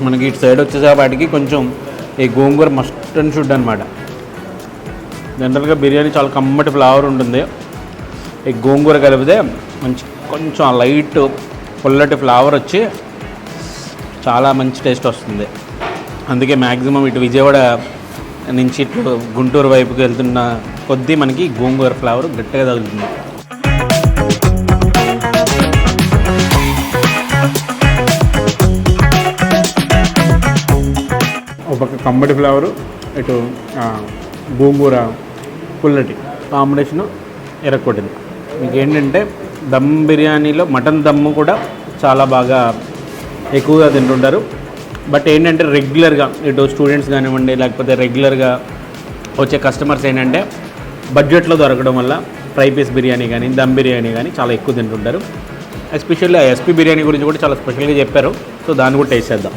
మనకి ఇటు సైడ్ వచ్చేసేపాటికి కొంచెం ఈ గోంగూర మస్ట్ అండ్ షుడ్ అనమాట. జనరల్గా బిర్యానీ చాలా కమ్మటి ఫ్లేవర్ ఉంటుంది, ఈ గోంగూర కలిపితే కొంచెం లైట్ పుల్లటి ఫ్లేవర్ వచ్చి చాలా మంచి టేస్ట్ వస్తుంది. అందుకే మ్యాక్సిమం ఇటు విజయవాడ నుంచి ఇటు గుంటూరు వైపుకి వెళ్తున్న కొద్దీ మనకి గోంగూర ఫ్లేవర్ గట్టిగా తగులుతుంది. ఒక పక్క కమ్మటి ఫ్లేవరు, ఇటు గోంగూర పుల్లటి కాంబినేషను ఎరక్కొట్టింది. మీకు ఏంటంటే దమ్ బిర్యానీలో మటన్ దమ్ము కూడా చాలా బాగా ఎక్కువగా తింటుంటారు. బట్ ఏంటంటే రెగ్యులర్గా ఇటు స్టూడెంట్స్ కానివ్వండి, లేకపోతే రెగ్యులర్గా వచ్చే కస్టమర్స్ ఏంటంటే బడ్జెట్లో దొరకడం వల్ల ఫ్రై పీస్ బిర్యానీ కానీ దమ్ బిర్యానీ కానీ చాలా ఎక్కువ తింటుంటారు. ఎస్పెషల్లీ ఎస్పీ బిర్యానీ గురించి కూడా చాలా స్పెషల్గా చెప్పారు. సో దాన్ని కూడా టేస్ట్ చేద్దాం.